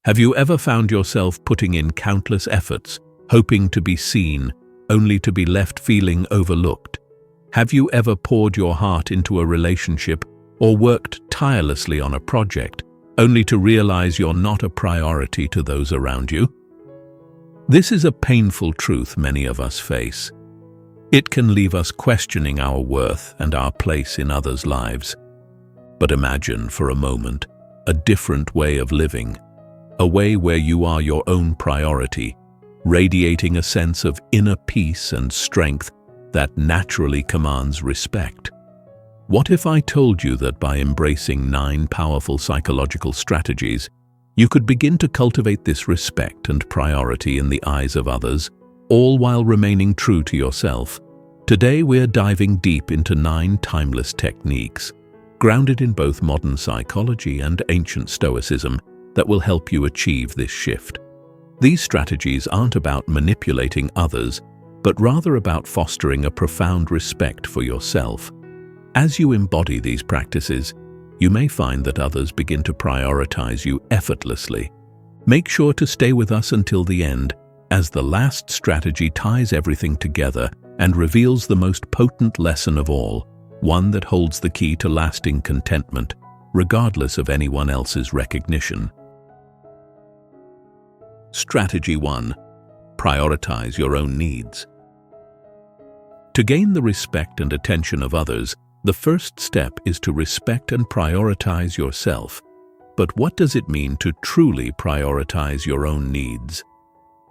Have you ever found yourself putting in countless efforts, hoping to be seen, only to be left feeling overlooked? Have you ever poured your heart into a relationship or worked tirelessly on a project, only to realize you're not a priority to those around you? This is a painful truth many of us face. It can leave us questioning our worth and our place in others' lives. But imagine for a moment a different way of living, a way where you are your own priority, radiating a sense of inner peace and strength that naturally commands respect. What if I told you that by embracing 9 powerful psychological strategies, you could begin to cultivate this respect and priority in the eyes of others, all while remaining true to yourself? Today we're diving deep into 9 timeless techniques, grounded in both modern psychology and ancient Stoicism, that will help you achieve this shift. These strategies aren't about manipulating others, but rather about fostering a profound respect for yourself. As you embody these practices, you may find that others begin to prioritize you effortlessly. Make sure to stay with us until the end, as the last strategy ties everything together and reveals the most potent lesson of all, one that holds the key to lasting contentment, regardless of anyone else's recognition. Strategy 1. Prioritize your own needs. To gain the respect and attention of others, the first step is to respect and prioritize yourself. But what does it mean to truly prioritize your own needs?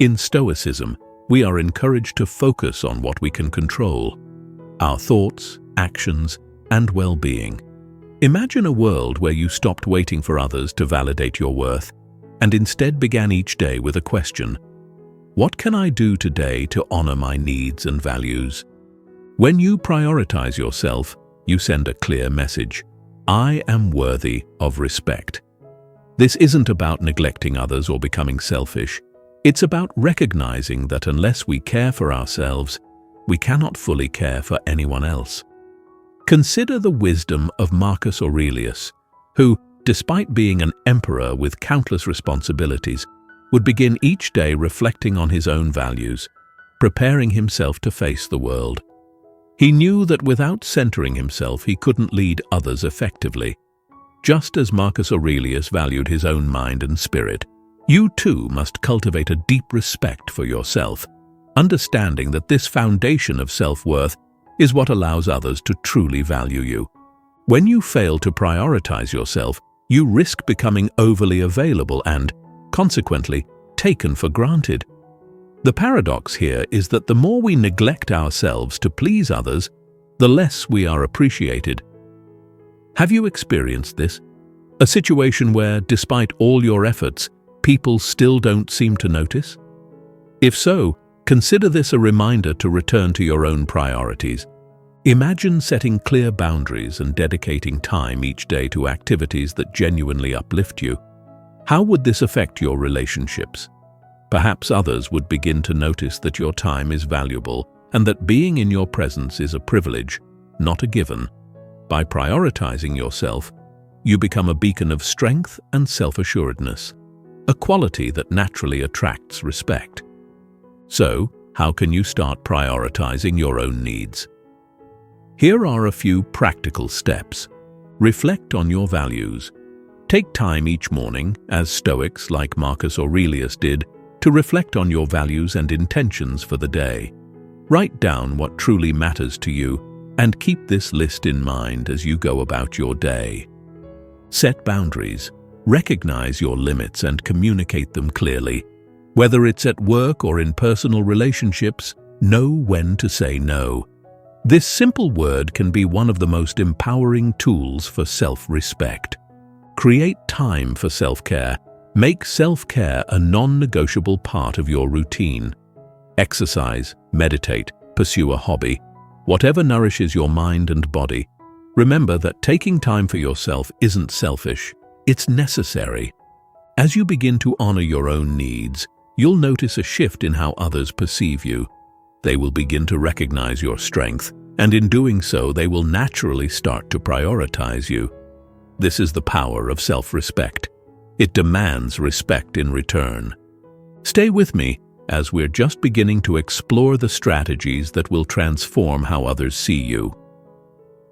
In Stoicism, we are encouraged to focus on what we can control: our thoughts, actions, and well-being. Imagine a world where you stopped waiting for others to validate your worth, and instead began each day with a question: what can I do today to honor my needs and values? When you prioritize yourself, you send a clear message: I am worthy of respect. This isn't about neglecting others or becoming selfish. It's about recognizing that unless we care for ourselves, we cannot fully care for anyone else. Consider the wisdom of Marcus Aurelius, who, despite being an emperor with countless responsibilities, would begin each day reflecting on his own values, preparing himself to face the world. He knew that without centering himself, he couldn't lead others effectively. Just as Marcus Aurelius valued his own mind and spirit, you too must cultivate a deep respect for yourself, understanding that this foundation of self-worth is what allows others to truly value you. When you fail to prioritize yourself, you risk becoming overly available and, consequently, taken for granted. The paradox here is that the more we neglect ourselves to please others, the less we are appreciated. Have you experienced this? A situation where, despite all your efforts, people still don't seem to notice? If so, consider this a reminder to return to your own priorities. Imagine setting clear boundaries and dedicating time each day to activities that genuinely uplift you. How would this affect your relationships? Perhaps others would begin to notice that your time is valuable and that being in your presence is a privilege, not a given. By prioritizing yourself, you become a beacon of strength and self-assuredness, a quality that naturally attracts respect. So, how can you start prioritizing your own needs? Here are a few practical steps. Reflect on your values. Take time each morning, as Stoics like Marcus Aurelius did, to reflect on your values and intentions for the day. Write down what truly matters to you, and keep this list in mind as you go about your day. Set boundaries. Recognize your limits and communicate them clearly. Whether it's at work or in personal relationships, know when to say no. This simple word can be one of the most empowering tools for self-respect. Create time for self-care. Make self-care a non-negotiable part of your routine. Exercise, meditate, pursue a hobby. Whatever nourishes your mind and body. Remember that taking time for yourself isn't selfish. It's necessary. As you begin to honor your own needs, you'll notice a shift in how others perceive you. They will begin to recognize your strength, and in doing so, they will naturally start to prioritize you. This is the power of self-respect. It demands respect in return. Stay with me as we're just beginning to explore the strategies that will transform how others see you.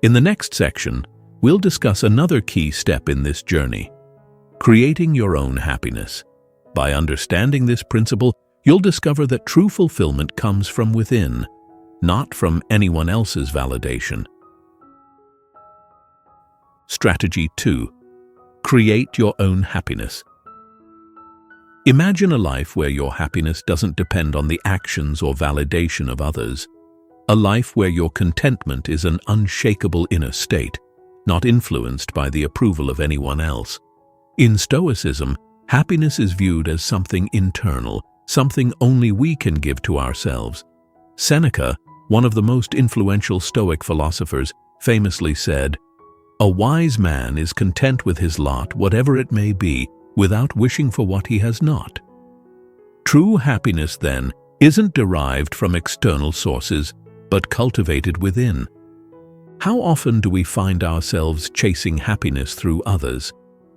In the next section, we'll discuss another key step in this journey: creating your own happiness. By understanding this principle, you'll discover that true fulfillment comes from within, not from anyone else's validation. Strategy 2. Create your own happiness. Imagine a life where your happiness doesn't depend on the actions or validation of others. A life where your contentment is an unshakable inner state, not influenced by the approval of anyone else. In Stoicism, happiness is viewed as something internal, something only we can give to ourselves. Seneca, one of the most influential Stoic philosophers, famously said, "A wise man is content with his lot, whatever it may be, without wishing for what he has not." True happiness, then, isn't derived from external sources, but cultivated within. How often do we find ourselves chasing happiness through others?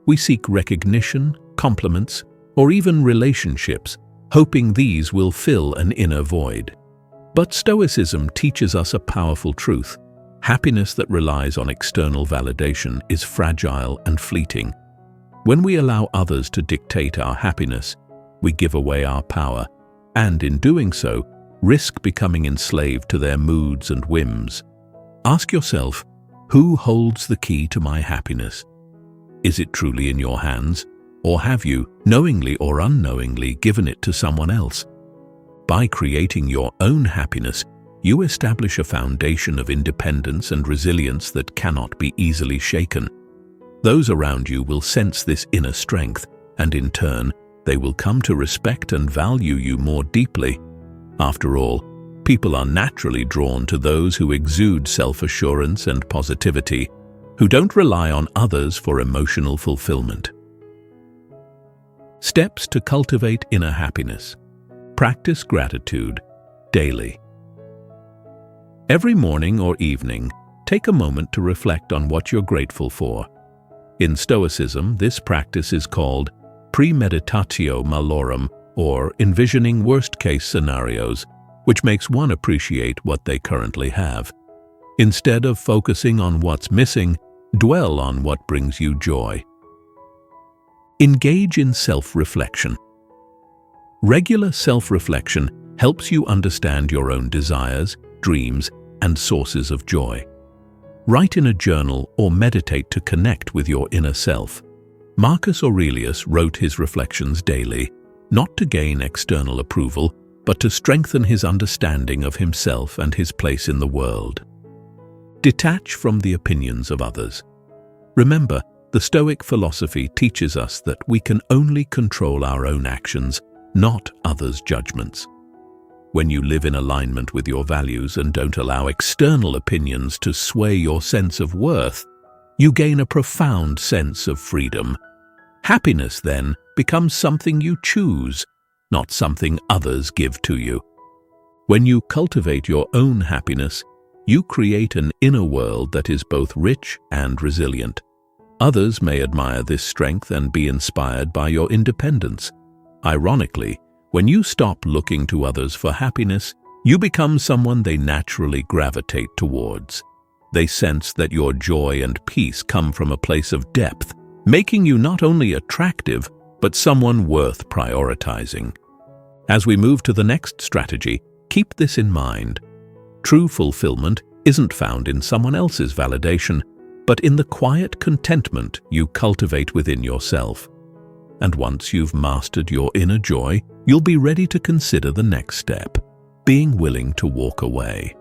We seek recognition, compliments, or even relationships, hoping these will fill an inner void. But Stoicism teaches us a powerful truth. Happiness that relies on external validation is fragile and fleeting. When we allow others to dictate our happiness, we give away our power, and in doing so, risk becoming enslaved to their moods and whims. Ask yourself, who holds the key to my happiness? Is it truly in your hands, or have you, knowingly or unknowingly, given it to someone else? By creating your own happiness, you establish a foundation of independence and resilience that cannot be easily shaken. Those around you will sense this inner strength, and in turn, they will come to respect and value you more deeply. After all, people are naturally drawn to those who exude self-assurance and positivity, who don't rely on others for emotional fulfillment. Steps to cultivate inner happiness. Practice gratitude daily. Every morning or evening, take a moment to reflect on what you're grateful for. In Stoicism, this practice is called premeditatio malorum, or envisioning worst-case scenarios, which makes one appreciate what they currently have. Instead of focusing on what's missing, dwell on what brings you joy. Engage in self-reflection. Regular self-reflection helps you understand your own desires, dreams, and sources of joy. Write in a journal or meditate to connect with your inner self. Marcus Aurelius wrote his reflections daily, not to gain external approval, but to strengthen his understanding of himself and his place in the world. Detach from the opinions of others. Remember, the Stoic philosophy teaches us that we can only control our own actions, not others' judgments. When you live in alignment with your values and don't allow external opinions to sway your sense of worth, you gain a profound sense of freedom. Happiness, then, becomes something you choose, not something others give to you. When you cultivate your own happiness, you create an inner world that is both rich and resilient. Others may admire this strength and be inspired by your independence. Ironically, when you stop looking to others for happiness, you become someone they naturally gravitate towards. They sense that your joy and peace come from a place of depth, making you not only attractive, but someone worth prioritizing. As we move to the next strategy, keep this in mind. True fulfillment isn't found in someone else's validation, but in the quiet contentment you cultivate within yourself. And once you've mastered your inner joy, you'll be ready to consider the next step, being willing to walk away.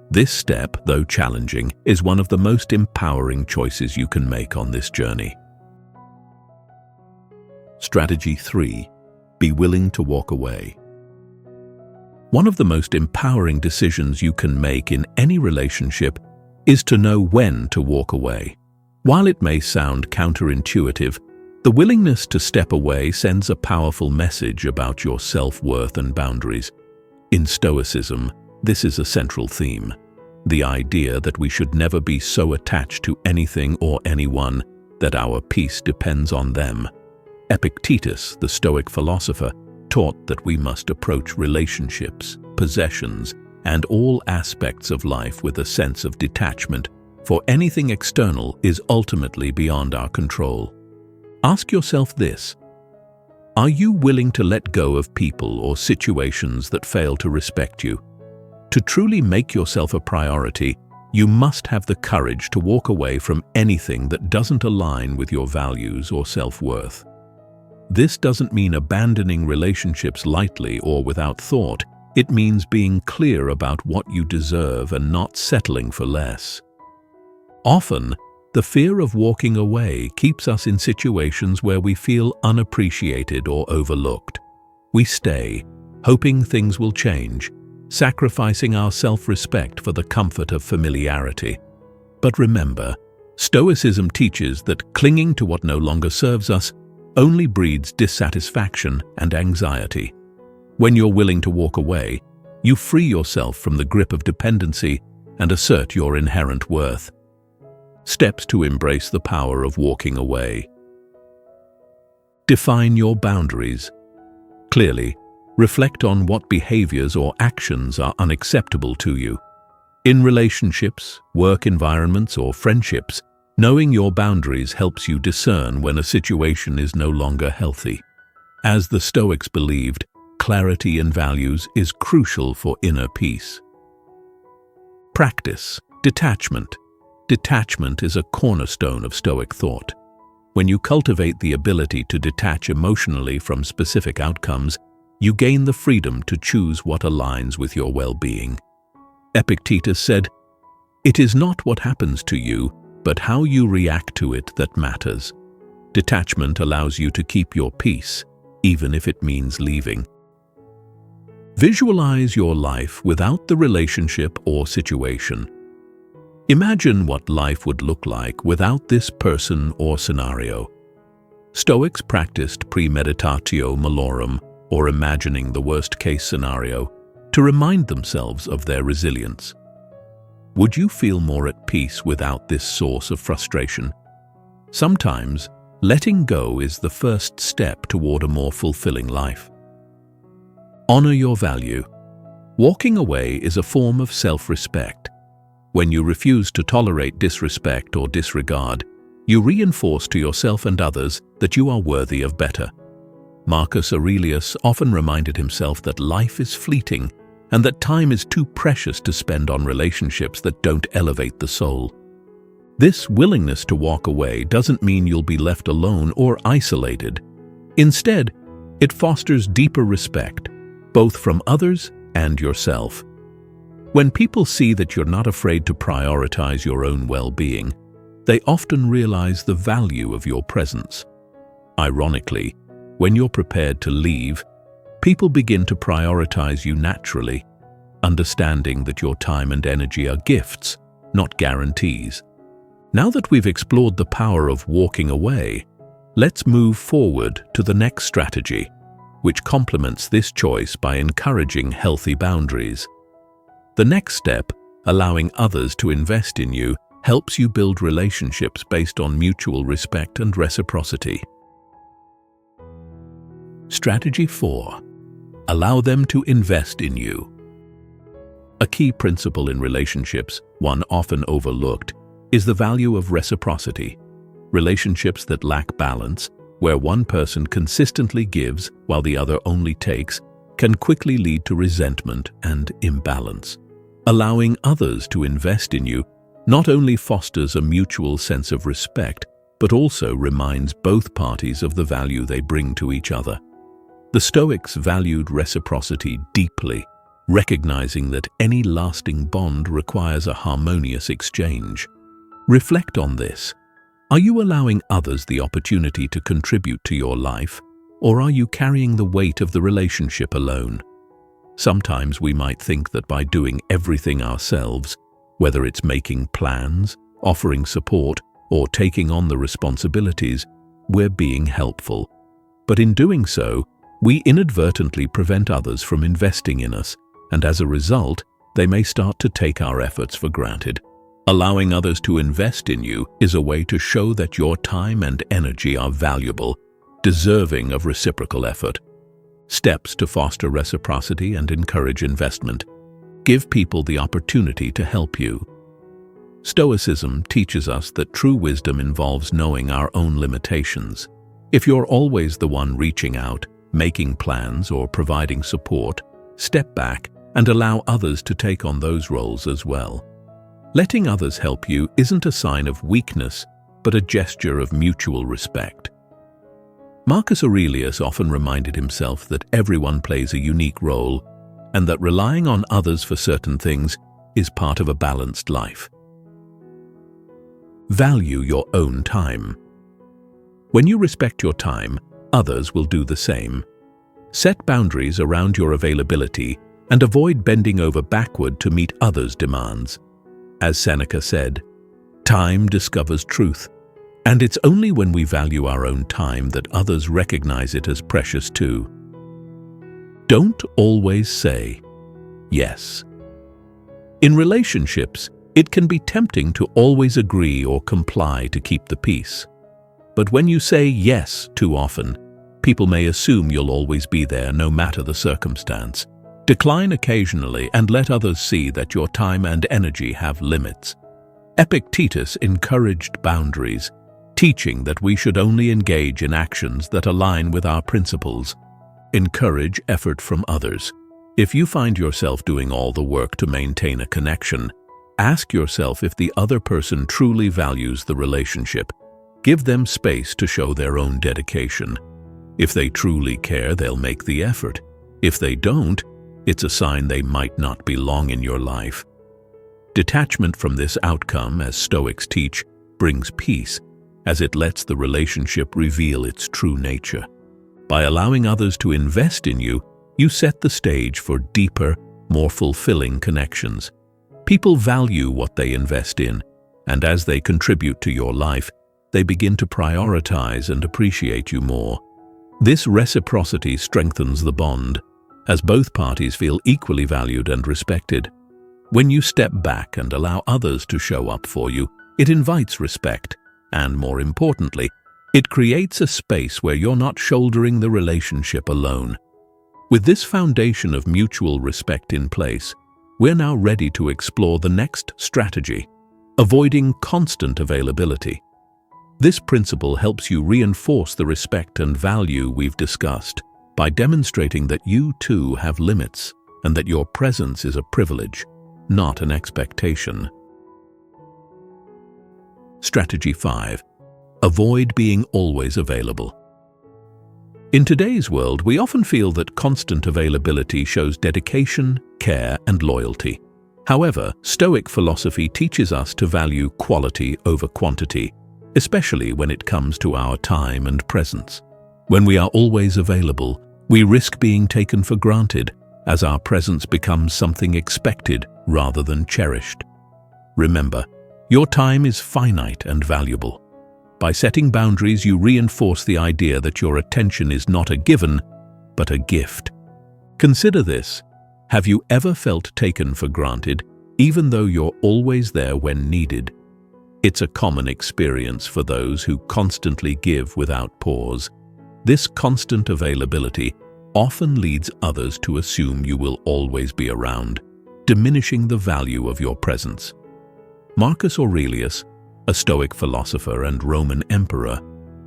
This step, though challenging, is one of the most empowering choices you can make on this journey. Strategy 3. Be willing to walk away. One of the most empowering decisions you can make in any relationship is to know when to walk away. While it may sound counterintuitive, the willingness to step away sends a powerful message about your self-worth and boundaries. In Stoicism, this is a central theme, the idea that we should never be so attached to anything or anyone that our peace depends on them. Epictetus, the Stoic philosopher, taught that we must approach relationships, possessions, and all aspects of life with a sense of detachment, for anything external is ultimately beyond our control. Ask yourself this: are you willing to let go of people or situations that fail to respect you? To truly make yourself a priority, you must have the courage to walk away from anything that doesn't align with your values or self-worth. This doesn't mean abandoning relationships lightly or without thought. It means being clear about what you deserve and not settling for less. Often, the fear of walking away keeps us in situations where we feel unappreciated or overlooked. We stay, hoping things will change, sacrificing our self-respect for the comfort of familiarity. But remember, Stoicism teaches that clinging to what no longer serves us only breeds dissatisfaction and anxiety. When you're willing to walk away, you free yourself from the grip of dependency and assert your inherent worth. Steps to embrace the power of walking away. Define your boundaries. Clearly, reflect on what behaviors or actions are unacceptable to you. In relationships, work environments, or friendships, knowing your boundaries helps you discern when a situation is no longer healthy. As the Stoics believed, clarity in values is crucial for inner peace. Practice detachment. Detachment is a cornerstone of Stoic thought. When you cultivate the ability to detach emotionally from specific outcomes, you gain the freedom to choose what aligns with your well-being. Epictetus said, "It is not what happens to you, but how you react to it that matters." Detachment allows you to keep your peace, even if it means leaving. Visualize your life without the relationship or situation. Imagine what life would look like without this person or scenario. Stoics practiced premeditatio malorum, or imagining the worst-case scenario, to remind themselves of their resilience. Would you feel more at peace without this source of frustration? Sometimes, letting go is the first step toward a more fulfilling life. Honor your value. Walking away is a form of self-respect. When you refuse to tolerate disrespect or disregard, you reinforce to yourself and others that you are worthy of better. Marcus Aurelius often reminded himself that life is fleeting and that time is too precious to spend on relationships that don't elevate the soul. This willingness to walk away doesn't mean you'll be left alone or isolated. Instead, it fosters deeper respect, both from others and yourself. When people see that you're not afraid to prioritize your own well-being, they often realize the value of your presence. Ironically, when you're prepared to leave, people begin to prioritize you naturally, understanding that your time and energy are gifts, not guarantees. Now that we've explored the power of walking away, let's move forward to the next strategy, which complements this choice by encouraging healthy boundaries. The next step, allowing others to invest in you, helps you build relationships based on mutual respect and reciprocity. Strategy 4. Allow them to invest in you. A key principle in relationships, one often overlooked, is the value of reciprocity. Relationships that lack balance, where one person consistently gives while the other only takes, can quickly lead to resentment and imbalance. Allowing others to invest in you not only fosters a mutual sense of respect, but also reminds both parties of the value they bring to each other. The Stoics valued reciprocity deeply, recognizing that any lasting bond requires a harmonious exchange. Reflect on this. Are you allowing others the opportunity to contribute to your life, or are you carrying the weight of the relationship alone? Sometimes we might think that by doing everything ourselves, whether it's making plans, offering support, or taking on the responsibilities, we're being helpful. But in doing so, we inadvertently prevent others from investing in us, and as a result, they may start to take our efforts for granted. Allowing others to invest in you is a way to show that your time and energy are valuable, deserving of reciprocal effort. Steps to foster reciprocity and encourage investment. Give people the opportunity to help you. Stoicism teaches us that true wisdom involves knowing our own limitations. If you're always the one reaching out, making plans, or providing support, step back and allow others to take on those roles as well. Letting others help you isn't a sign of weakness, but a gesture of mutual respect. Marcus Aurelius often reminded himself that everyone plays a unique role and that relying on others for certain things is part of a balanced life. Value your own time. When you respect your time, others will do the same. Set boundaries around your availability and avoid bending over backward to meet others' demands. As Seneca said, "Time discovers truth, and it's only when we value our own time that others recognize it as precious too." Don't always say yes. In relationships, it can be tempting to always agree or comply to keep the peace. But when you say yes too often, people may assume you'll always be there no matter the circumstance. Decline occasionally and let others see that your time and energy have limits. Epictetus encouraged boundaries, teaching that we should only engage in actions that align with our principles. Encourage effort from others. If you find yourself doing all the work to maintain a connection, ask yourself if the other person truly values the relationship. Give them space to show their own dedication. If they truly care, they'll make the effort. If they don't, it's a sign they might not belong in your life. Detachment from this outcome, as Stoics teach, brings peace, as it lets the relationship reveal its true nature. By allowing others to invest in you, you set the stage for deeper, more fulfilling connections. People value what they invest in, and as they contribute to your life, they begin to prioritize and appreciate you more. This reciprocity strengthens the bond, as both parties feel equally valued and respected. When you step back and allow others to show up for you, it invites respect, and more importantly, it creates a space where you're not shouldering the relationship alone. With this foundation of mutual respect in place, we're now ready to explore the next strategy: avoiding constant availability. This principle helps you reinforce the respect and value we've discussed by demonstrating that you too have limits and that your presence is a privilege, not an expectation. Strategy 5. Avoid being always available. In today's world, we often feel that constant availability shows dedication, care, and loyalty. However, Stoic philosophy teaches us to value quality over quantity, especially when it comes to our time and presence. When we are always available, we risk being taken for granted, as our presence becomes something expected rather than cherished. Remember, your time is finite and valuable. By setting boundaries, you reinforce the idea that your attention is not a given, but a gift. Consider this: have you ever felt taken for granted, even though you're always there when needed? It's a common experience for those who constantly give without pause. This constant availability often leads others to assume you will always be around, diminishing the value of your presence. Marcus Aurelius, a Stoic philosopher and Roman emperor,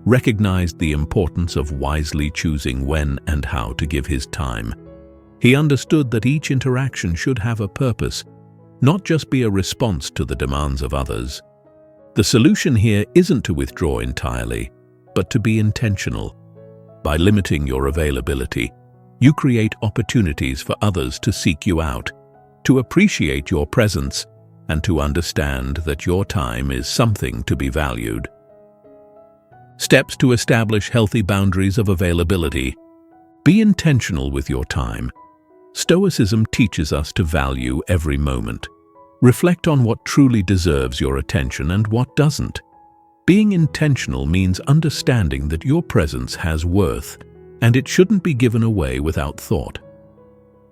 recognized the importance of wisely choosing when and how to give his time. He understood that each interaction should have a purpose, not just be a response to the demands of others. The solution here isn't to withdraw entirely, but to be intentional. By limiting your availability, you create opportunities for others to seek you out, to appreciate your presence, and to understand that your time is something to be valued. Steps to establish healthy boundaries of availability. Be intentional with your time. Stoicism teaches us to value every moment. Reflect on what truly deserves your attention and what doesn't. Being intentional means understanding that your presence has worth, and it shouldn't be given away without thought.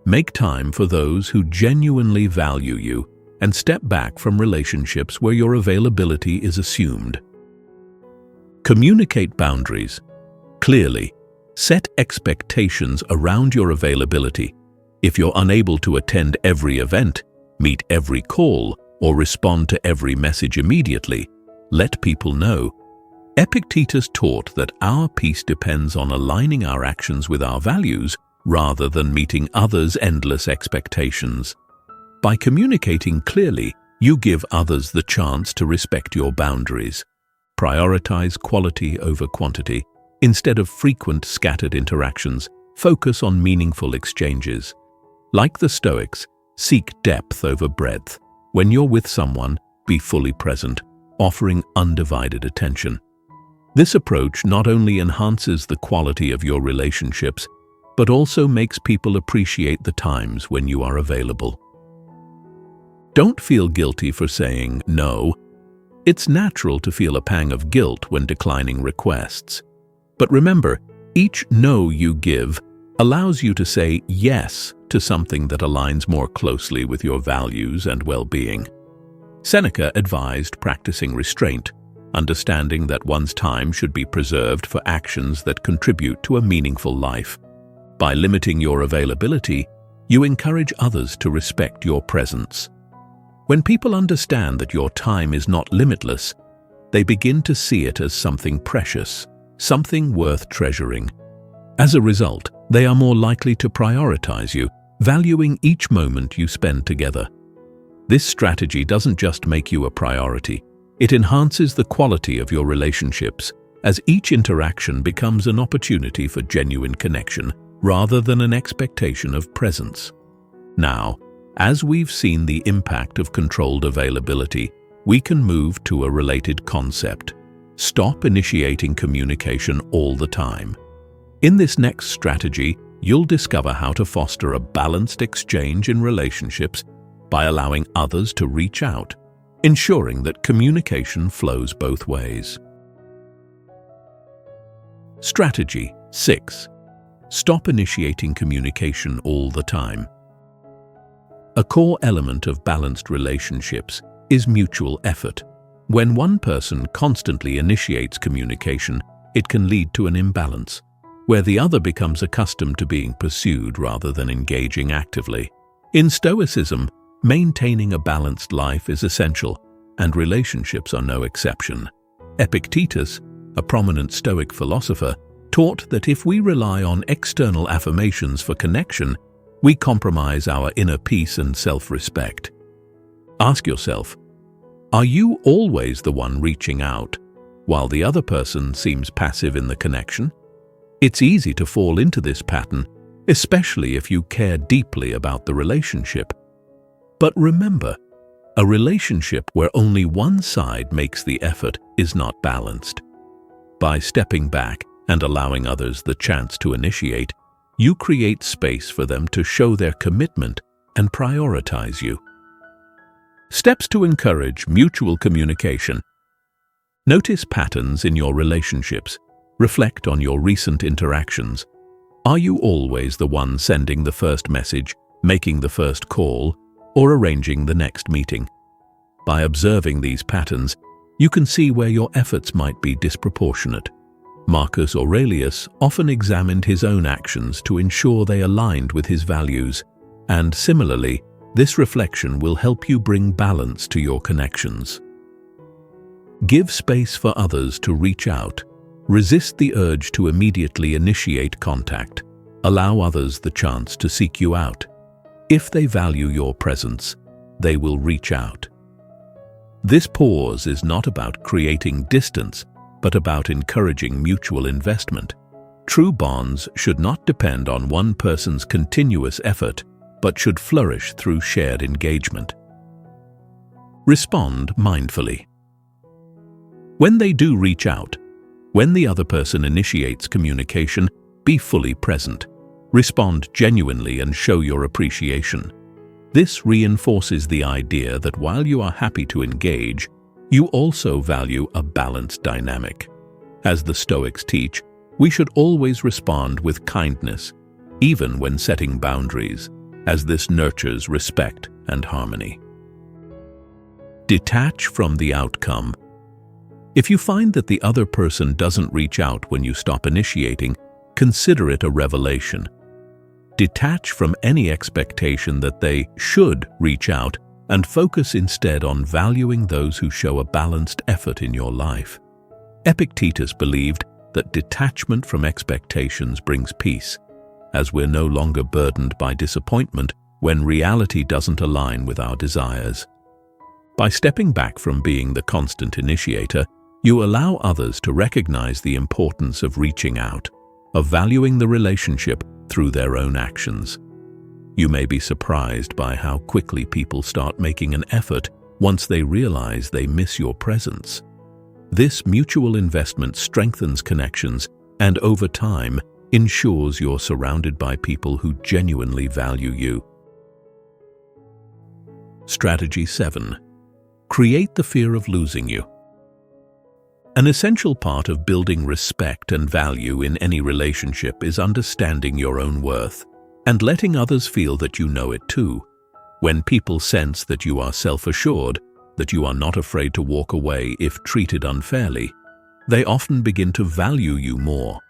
Make time for those who genuinely value you, and step back from relationships where your availability is assumed. Communicate boundaries. Clearly, set expectations around your availability. If you're unable to attend every event, meet every call, or respond to every message immediately, let people know. Epictetus taught that our peace depends on aligning our actions with our values rather than meeting others' endless expectations. By communicating clearly, you give others the chance to respect your boundaries. Prioritize quality over quantity. Instead of frequent scattered interactions, focus on meaningful exchanges. Like the Stoics, seek depth over breadth. When you're with someone, be fully present, offering undivided attention. This approach not only enhances the quality of your relationships, but also makes people appreciate the times when you are available. Don't feel guilty for saying no. It's natural to feel a pang of guilt when declining requests. But remember, each no you give allows you to say yes to something that aligns more closely with your values and well-being. Seneca advised practicing restraint, understanding that one's time should be preserved for actions that contribute to a meaningful life. By limiting your availability, you encourage others to respect your presence. When people understand that your time is not limitless, they begin to see it as something precious, something worth treasuring. As a result, they are more likely to prioritize you, valuing each moment you spend together. This strategy doesn't just make you a priority, it enhances the quality of your relationships, as each interaction becomes an opportunity for genuine connection rather than an expectation of presence. Now, as we've seen the impact of controlled availability, we can move to a related concept. Stop initiating communication all the time. In this next strategy, you'll discover how to foster a balanced exchange in relationships by allowing others to reach out, ensuring that communication flows both ways. Strategy 6. Stop initiating communication all the time. A core element of balanced relationships is mutual effort. When one person constantly initiates communication, it can lead to an imbalance, where the other becomes accustomed to being pursued rather than engaging actively. In Stoicism, maintaining a balanced life is essential, and relationships are no exception. Epictetus, a prominent Stoic philosopher, taught that if we rely on external affirmations for connection, we compromise our inner peace and self-respect. Ask yourself, are you always the one reaching out, while the other person seems passive in the connection? It's easy to fall into this pattern, especially if you care deeply about the relationship. But remember, a relationship where only one side makes the effort is not balanced. By stepping back and allowing others the chance to initiate, you create space for them to show their commitment and prioritize you. Steps to encourage mutual communication. Notice patterns in your relationships. Reflect on your recent interactions. Are you always the one sending the first message, making the first call, or arranging the next meeting? By observing these patterns, you can see where your efforts might be disproportionate. Marcus Aurelius often examined his own actions to ensure they aligned with his values, and similarly, this reflection will help you bring balance to your connections. Give space for others to reach out. Resist the urge to immediately initiate contact. Allow others the chance to seek you out. If they value your presence, they will reach out. This pause is not about creating distance, but about encouraging mutual investment. True bonds should not depend on one person's continuous effort, but should flourish through shared engagement. Respond mindfully. When they do reach out, when the other person initiates communication, be fully present. Respond genuinely and show your appreciation. This reinforces the idea that while you are happy to engage, you also value a balanced dynamic. As the Stoics teach, we should always respond with kindness, even when setting boundaries, as this nurtures respect and harmony. Detach from the outcome. If you find that the other person doesn't reach out when you stop initiating, consider it a revelation. Detach from any expectation that they should reach out and focus instead on valuing those who show a balanced effort in your life. Epictetus believed that detachment from expectations brings peace, as we're no longer burdened by disappointment when reality doesn't align with our desires. By stepping back from being the constant initiator, you allow others to recognize the importance of reaching out, of valuing the relationship through their own actions. You may be surprised by how quickly people start making an effort once they realize they miss your presence. This mutual investment strengthens connections and, over time, ensures you're surrounded by people who genuinely value you. Strategy 7. Create the fear of losing you. An essential part of building respect and value in any relationship is understanding your own worth and letting others feel that you know it too. When people sense that you are self-assured, that you are not afraid to walk away if treated unfairly, they often begin to value you more.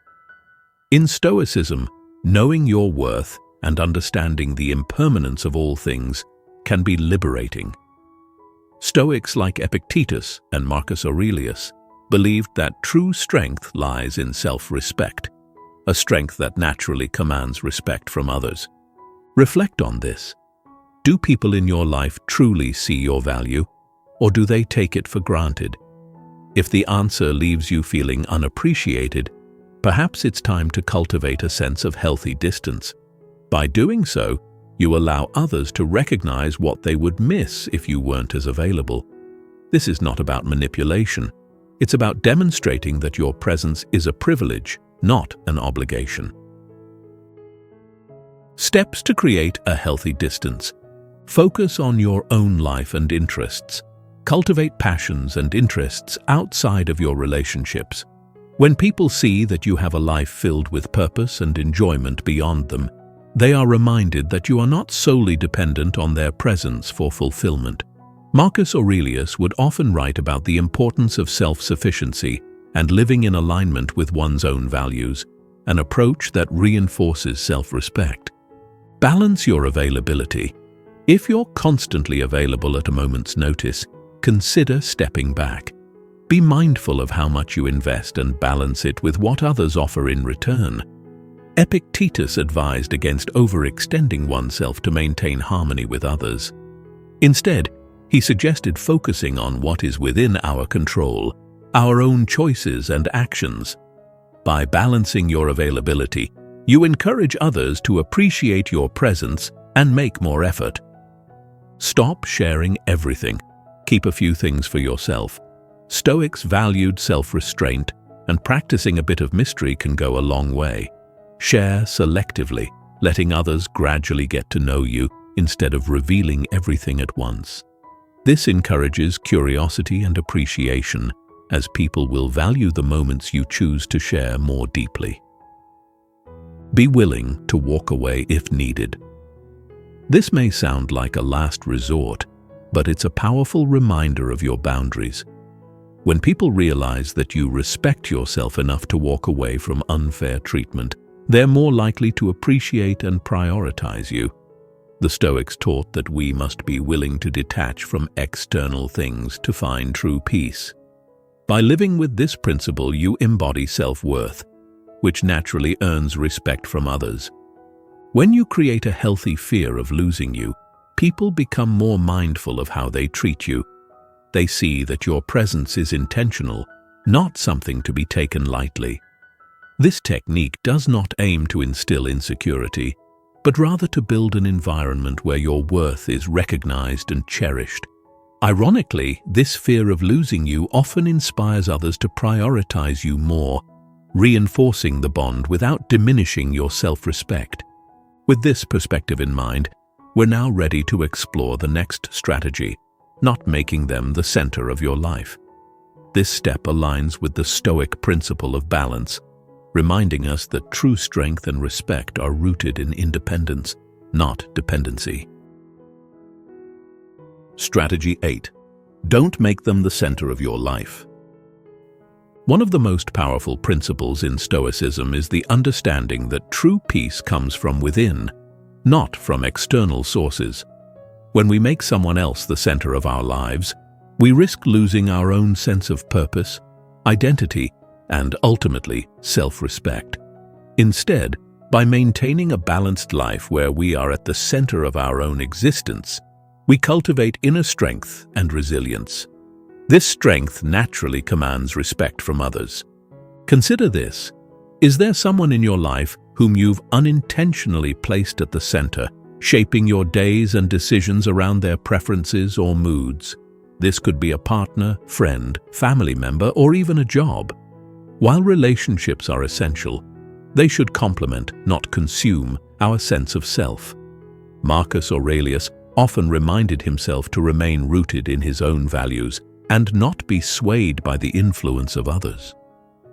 In Stoicism, knowing your worth and understanding the impermanence of all things can be liberating. Stoics like Epictetus and Marcus Aurelius believed that true strength lies in self-respect, a strength that naturally commands respect from others. Reflect on this. Do people in your life truly see your value, or do they take it for granted? If the answer leaves you feeling unappreciated, perhaps it's time to cultivate a sense of healthy distance. By doing so, you allow others to recognize what they would miss if you weren't as available. This is not about manipulation. It's about demonstrating that your presence is a privilege, not an obligation. Steps to create a healthy distance. Focus on your own life and interests. Cultivate passions and interests outside of your relationships. When people see that you have a life filled with purpose and enjoyment beyond them, they are reminded that you are not solely dependent on their presence for fulfillment. Marcus Aurelius would often write about the importance of self-sufficiency and living in alignment with one's own values, an approach that reinforces self-respect. Balance your availability. If you're constantly available at a moment's notice, consider stepping back. Be mindful of how much you invest and balance it with what others offer in return. Epictetus advised against overextending oneself to maintain harmony with others. Instead, he suggested focusing on what is within our control, our own choices and actions. By balancing your availability, you encourage others to appreciate your presence and make more effort. Stop sharing everything. Keep a few things for yourself. Stoics valued self-restraint, and practicing a bit of mystery can go a long way. Share selectively, letting others gradually get to know you instead of revealing everything at once. This encourages curiosity and appreciation, as people will value the moments you choose to share more deeply. Be willing to walk away if needed. This may sound like a last resort, but it's a powerful reminder of your boundaries. When people realize that you respect yourself enough to walk away from unfair treatment, they're more likely to appreciate and prioritize you. The Stoics taught that we must be willing to detach from external things to find true peace. By living with this principle, you embody self-worth, which naturally earns respect from others. When you create a healthy fear of losing you, people become more mindful of how they treat you. They see that your presence is intentional, not something to be taken lightly. This technique does not aim to instill insecurity, but rather to build an environment where your worth is recognized and cherished. Ironically, this fear of losing you often inspires others to prioritize you more, reinforcing the bond without diminishing your self-respect. With this perspective in mind, we're now ready to explore the next strategy, not making them the center of your life. This step aligns with the Stoic principle of balance, reminding us that true strength and respect are rooted in independence, not dependency. Strategy 8. Don't make them the center of your life. One of the most powerful principles in Stoicism is the understanding that true peace comes from within, not from external sources. When we make someone else the center of our lives, we risk losing our own sense of purpose, identity, and ultimately self-respect. Instead, by maintaining a balanced life where we are at the center of our own existence, we cultivate inner strength and resilience. This strength naturally commands respect from others. Consider this. Is there someone in your life whom you've unintentionally placed at the center, shaping your days and decisions around their preferences or moods? This could be a partner, friend, family member, or even a job. While relationships are essential, they should complement, not consume, our sense of self. Marcus Aurelius often reminded himself to remain rooted in his own values and not be swayed by the influence of others.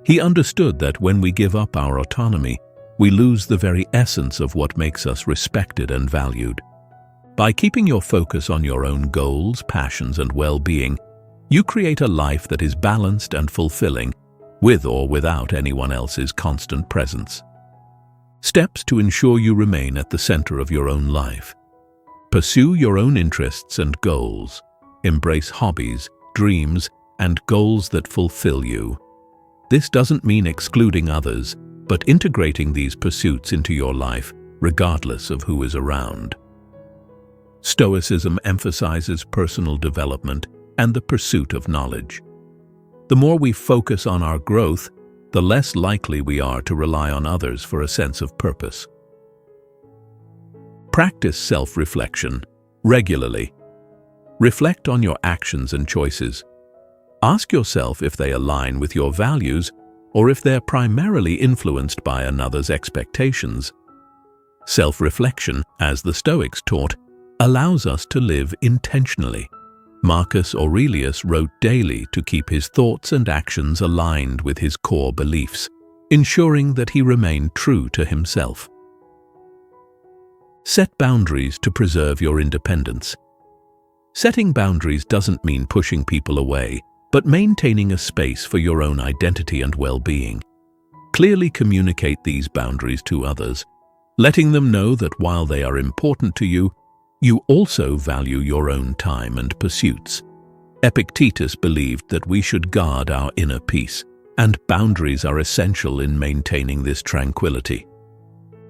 He understood that when we give up our autonomy, we lose the very essence of what makes us respected and valued. By keeping your focus on your own goals, passions, and well-being, you create a life that is balanced and fulfilling, with or without anyone else's constant presence. Steps to ensure you remain at the center of your own life. Pursue your own interests and goals. Embrace hobbies, dreams, and goals that fulfill you. This doesn't mean excluding others, but integrating these pursuits into your life, regardless of who is around. Stoicism emphasizes personal development and the pursuit of knowledge. The more we focus on our growth, the less likely we are to rely on others for a sense of purpose. Practice self-reflection regularly. Reflect on your actions and choices. Ask yourself if they align with your values or if they're primarily influenced by another's expectations. Self-reflection, as the Stoics taught, allows us to live intentionally. Marcus Aurelius wrote daily to keep his thoughts and actions aligned with his core beliefs, ensuring that he remained true to himself. Set boundaries to preserve your independence. Setting boundaries doesn't mean pushing people away, but maintaining a space for your own identity and well-being. Clearly communicate these boundaries to others, letting them know that while they are important to you, you also value your own time and pursuits. Epictetus believed that we should guard our inner peace, and boundaries are essential in maintaining this tranquility.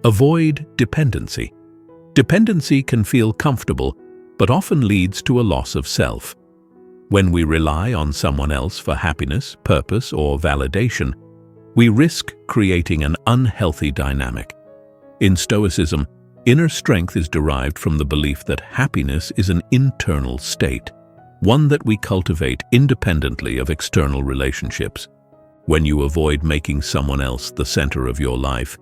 Avoid dependency. Dependency can feel comfortable, but often leads to a loss of self. When we rely on someone else for happiness, purpose, or validation, we risk creating an unhealthy dynamic. In Stoicism, inner strength is derived from the belief that happiness is an internal state, one that we cultivate independently of external relationships. When you avoid making someone else the center of your life,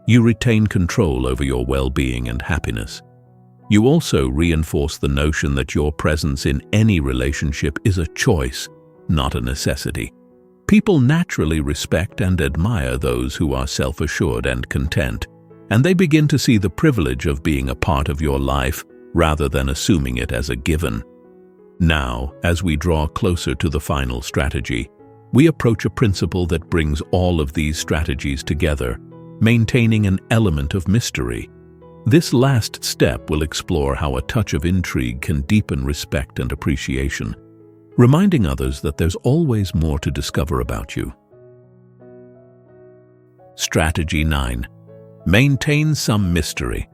you retain control over your well-being and happiness. You also reinforce the notion that your presence in any relationship is a choice, not a necessity. People naturally respect and admire those who are self-assured and content, and they begin to see the privilege of being a part of your life rather than assuming it as a given. Now, as we draw closer to the final strategy, we approach a principle that brings all of these strategies together, maintaining an element of mystery. This last step will explore how a touch of intrigue can deepen respect and appreciation, reminding others that there's always more to discover about you. Strategy 9. Maintain some mystery.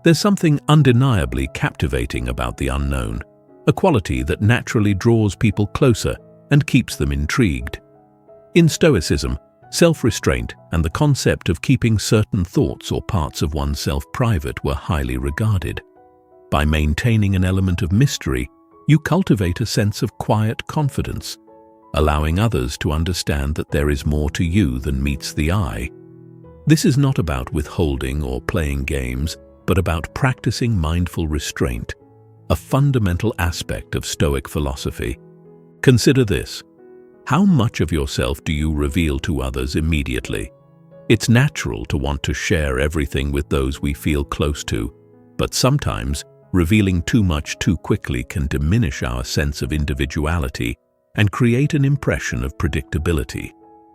There's something undeniably captivating about the unknown, a quality that naturally draws people closer and keeps them intrigued. In Stoicism, self-restraint and the concept of keeping certain thoughts or parts of oneself private were highly regarded. By maintaining an element of mystery, you cultivate a sense of quiet confidence, allowing others to understand that there is more to you than meets the eye. This is not about withholding or playing games, but about practicing mindful restraint, a fundamental aspect of Stoic philosophy. Consider this. How much of yourself do you reveal to others immediately? It's natural to want to share everything with those we feel close to, but sometimes revealing too much too quickly can diminish our sense of individuality and create an impression of predictability.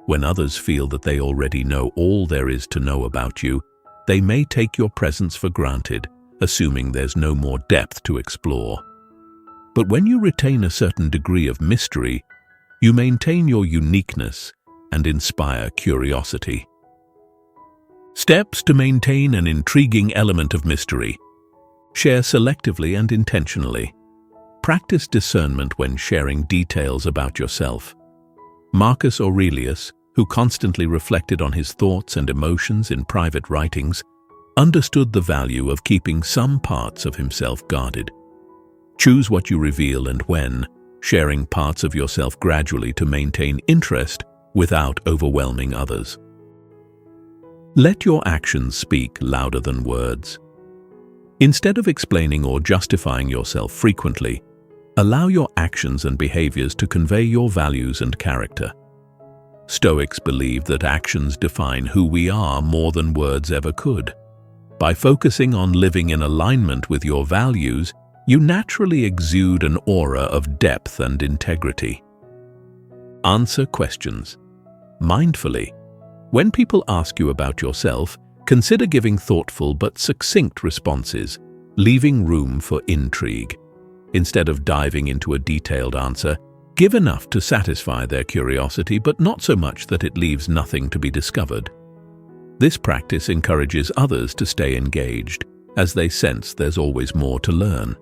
When others feel that they already know all there is to know about you, they may take your presence for granted, assuming there's no more depth to explore. But when you retain a certain degree of mystery, you maintain your uniqueness and inspire curiosity. Steps to maintain an intriguing element of mystery. Share selectively and intentionally. Practice discernment when sharing details about yourself. Marcus Aurelius, who constantly reflected on his thoughts and emotions in private writings, understood the value of keeping some parts of himself guarded. Choose what you reveal and when, sharing parts of yourself gradually to maintain interest without overwhelming others. Let your actions speak louder than words. Instead of explaining or justifying yourself frequently, allow your actions and behaviors to convey your values and character. Stoics believe that actions define who we are more than words ever could. By focusing on living in alignment with your values, you naturally exude an aura of depth and integrity. Answer questions mindfully. When people ask you about yourself, consider giving thoughtful but succinct responses, leaving room for intrigue. Instead of diving into a detailed answer, give enough to satisfy their curiosity, but not so much that it leaves nothing to be discovered. This practice encourages others to stay engaged, as they sense there's always more to learn.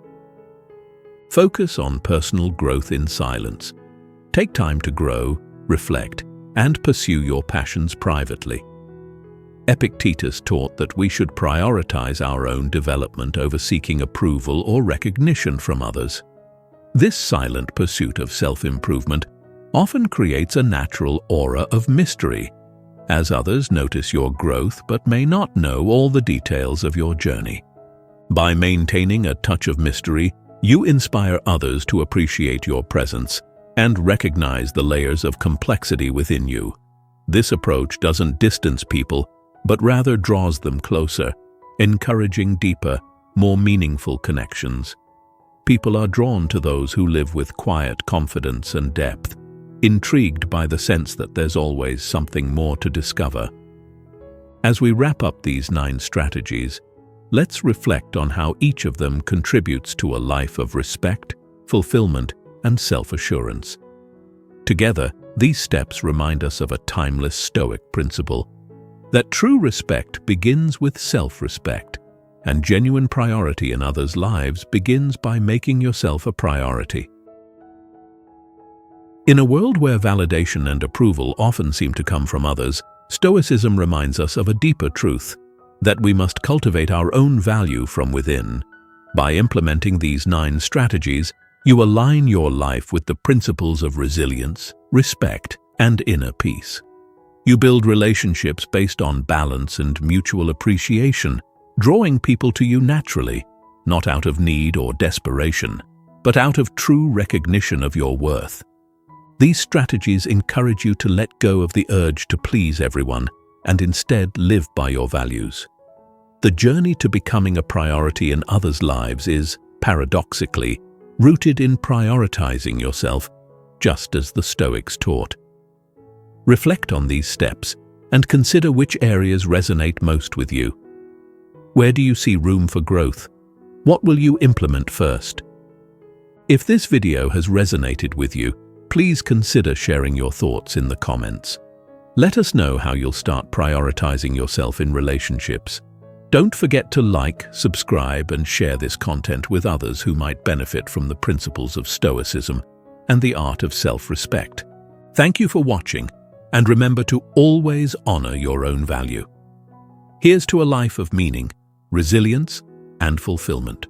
Focus on personal growth in silence. Take time to grow, reflect, and pursue your passions privately. Epictetus taught that we should prioritize our own development over seeking approval or recognition from others. This silent pursuit of self-improvement often creates a natural aura of mystery, as others notice your growth but may not know all the details of your journey. By maintaining a touch of mystery, you inspire others to appreciate your presence and recognize the layers of complexity within you. This approach doesn't distance people, but rather draws them closer, encouraging deeper, more meaningful connections. People are drawn to those who live with quiet confidence and depth, intrigued by the sense that there's always something more to discover. As we wrap up these 9 strategies, let's reflect on how each of them contributes to a life of respect, fulfillment, and self-assurance. Together, these steps remind us of a timeless Stoic principle, that true respect begins with self-respect, and genuine priority in others' lives begins by making yourself a priority. In a world where validation and approval often seem to come from others, Stoicism reminds us of a deeper truth, that we must cultivate our own value from within. By implementing these 9 strategies, you align your life with the principles of resilience, respect, and inner peace. You build relationships based on balance and mutual appreciation, drawing people to you naturally, not out of need or desperation, but out of true recognition of your worth. These strategies encourage you to let go of the urge to please everyone and instead live by your values. The journey to becoming a priority in others' lives is, paradoxically, rooted in prioritizing yourself, just as the Stoics taught. Reflect on these steps and consider which areas resonate most with you. Where do you see room for growth? What will you implement first? If this video has resonated with you, please consider sharing your thoughts in the comments. Let us know how you'll start prioritizing yourself in relationships. Don't forget to like, subscribe, and share this content with others who might benefit from the principles of Stoicism and the art of self-respect. Thank you for watching, and remember to always honor your own value. Here's to a life of meaning, resilience, and fulfillment.